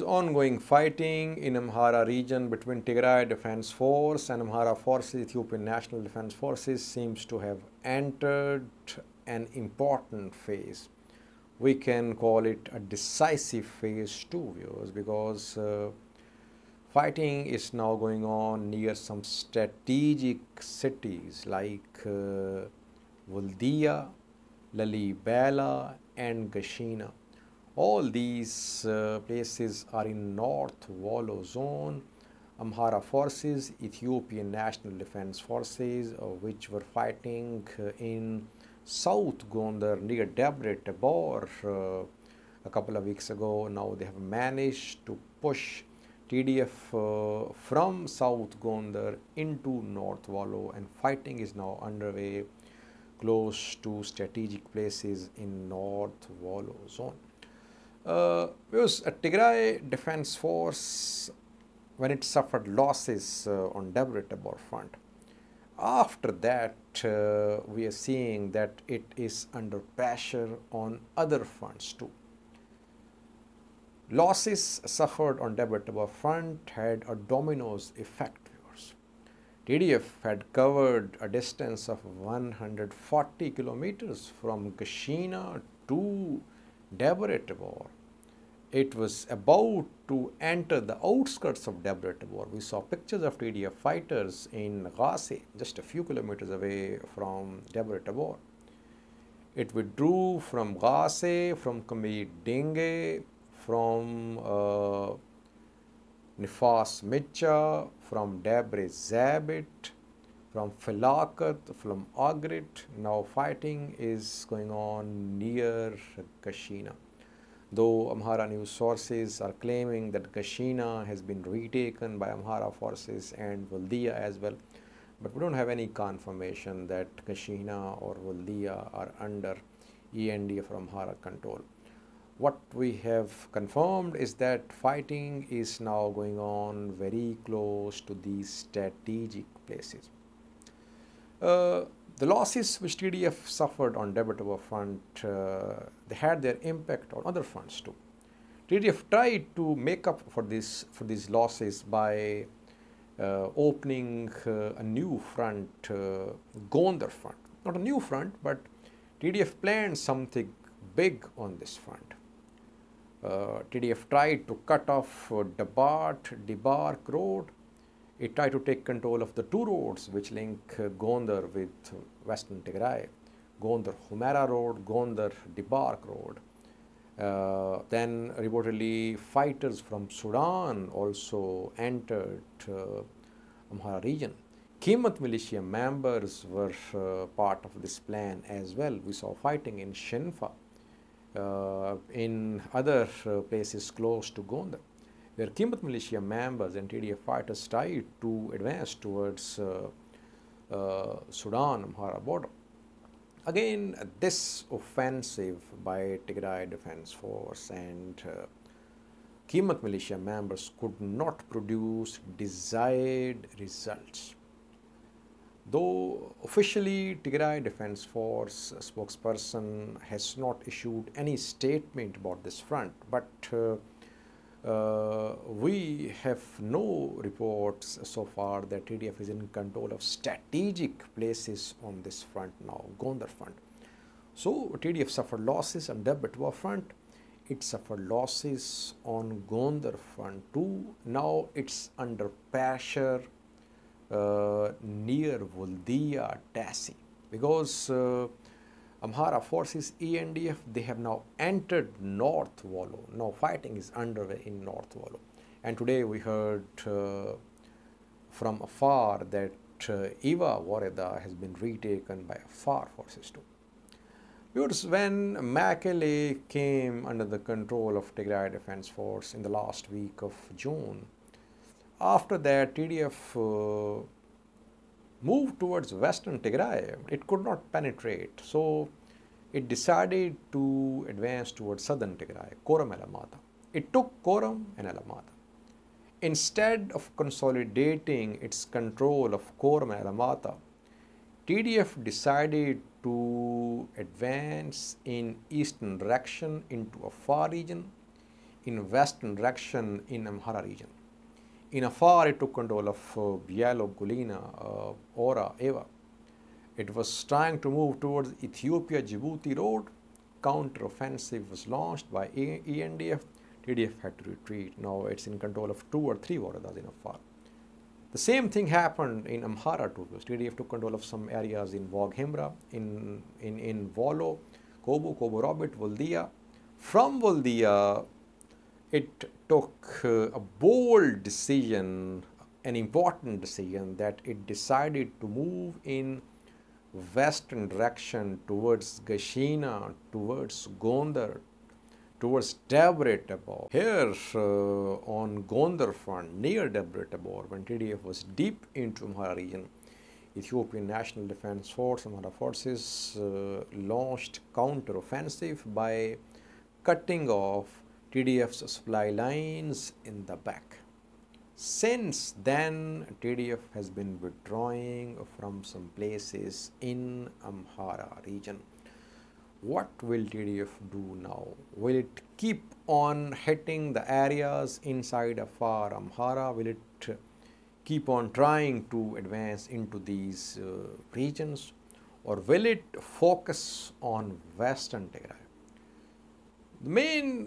was ongoing fighting in Amhara region between Tigray Defense Force and Amhara Forces. Ethiopian National Defense Forces seems to have entered an important phase. We can call it a decisive phase too, viewers, because fighting is now going on near some strategic cities like Vuldia, Lalibela and Gashina. All these places are in North Wallo zone. Amhara forces, Ethiopian National Defense Forces, which were fighting in South Gondar near Debre Tabor a couple of weeks ago. Now they have managed to push TDF from South Gondar into North Wallo, and fighting is now underway close to strategic places in North Wallo zone. Because a Tigray Defense Force, when it suffered losses on Debre Tabor front, after that we are seeing that it is under pressure on other fronts too. Losses suffered on Debre Tabor front had a dominoes effect, viewers. TDF had covered a distance of 140 kilometers from Gashina to Debre Tabor. It was about to enter the outskirts of Debre Tabor. We saw pictures of TDF fighters in Ghase, just a few kilometers away from Debre Tabor. It withdrew from Ghase, from Kamid Denge, from Nifas Micha, from Debre Zabit, from Filakat, from Agrit. Now fighting is going on near Gashina. Though Amhara news sources are claiming that Gashina has been retaken by Amhara forces and Vuldia as well, but we don't have any confirmation that Gashina or Vuldia are under ENDF or Amhara control. What we have confirmed is that fighting is now going on very close to these strategic places. The losses which TDF suffered on Debre Tabor front, they had their impact on other fronts too. TDF tried to make up for these losses by opening a new front, Gondar front. Not a new front, but TDF planned something big on this front. TDF tried to cut off Debark road. It tried to take control of the two roads which link Gondar with Western Tigray, Gondar Humera Road, Gondar Debark Road. Then reportedly fighters from Sudan also entered Amhara region. Kimat militia members were part of this plan as well. We saw fighting in Shinfa, in other places close to Gondar, where Kimat militia members and TDF fighters tried to advance towards Sudan-Amhara border. Again, this offensive by Tigray Defense Force and Kimat militia members could not produce desired results. Though officially Tigray Defence Force spokesperson has not issued any statement about this front, but we have no reports so far that TDF is in control of strategic places on this front now, Gondar front. So TDF suffered losses on Debre Tabor front. It suffered losses on Gondar front too. Now it's under pressure near Vuldia, Tassi, because Amhara forces, ENDF, they have now entered North Wallo. Now fighting is underway in North Wallo. And today we heard from afar that Iva Wareda has been retaken by Afar forces too. Because when Mekele came under the control of Tigray Defense Force in the last week of June, after that TDF moved towards Western Tigray. It could not penetrate, so it decided to advance towards Southern Tigray, Koram Alamata. It took Koram and Alamata. Instead of consolidating its control of Koram and Alamata, TDF decided to advance in eastern direction into Afar region, in western direction in Amhara region. In afar, it took control of Bialo, Gulina, Ora, Eva. It was trying to move towards Ethiopia-Djibouti road. Counter-offensive was launched by ENDF. TDF had to retreat. Now it's in control of 2 or 3 Waradas in Afar. The same thing happened in Amhara too. TDF took control of some areas in Waghimra, in Volo, Kobo, Robit, Voldia. From Voldia, it took a bold decision, an important decision, that it decided to move in western direction towards Gashina, towards Gondar, towards Debre Tabor. Here on Gondar front, near Debre Tabor, when TDF was deep into Amhara region, Ethiopian National Defense Force, Amhara forces, launched counter-offensive by cutting off TDF's supply lines in the back. Since then, TDF has been withdrawing from some places in Amhara region. What will TDF do now? Will it keep on hitting the areas inside Afar Amhara? Will it keep on trying to advance into these regions? Or will it focus on Western Tigray? The main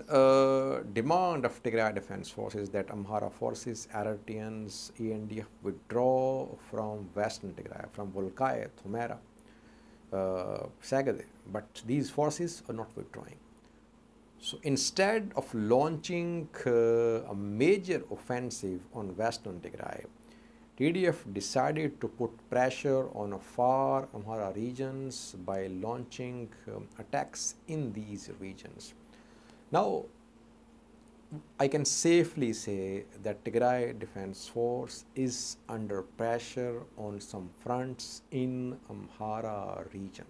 demand of Tigray Defense Force is that Amhara forces, Eritreans, ENDF withdraw from Western Tigray, from Volkaya, Thumera, Sagade, but these forces are not withdrawing. So instead of launching a major offensive on Western Tigray, TDF decided to put pressure on Afar Amhara regions by launching attacks in these regions. Now, I can safely say that Tigray Defense Force is under pressure on some fronts in Amhara region.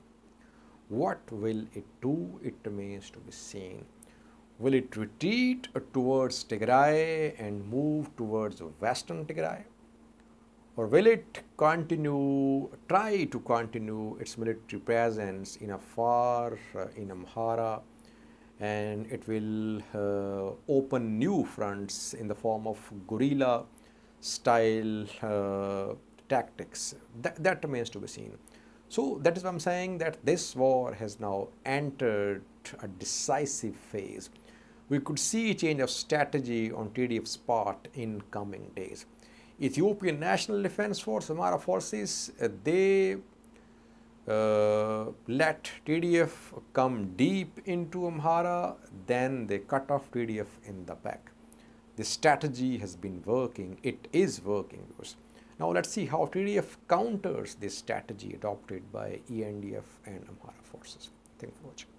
What will it do? It remains to be seen. Will it retreat towards Tigray and move towards Western Tigray? Or will it try to continue its military presence in Afar, in Amhara, and it will open new fronts in the form of guerrilla style tactics? That remains to be seen. So that is why I'm saying that this war has now entered a decisive phase. We could see a change of strategy on TDF's part in coming days. Ethiopian National Defense Force, Amhara forces, they let TDF come deep into Amhara, then they cut off TDF in the back. This strategy has been working. It is working. Now let's see how TDF counters this strategy adopted by ENDF and Amhara forces. Thank you for watching.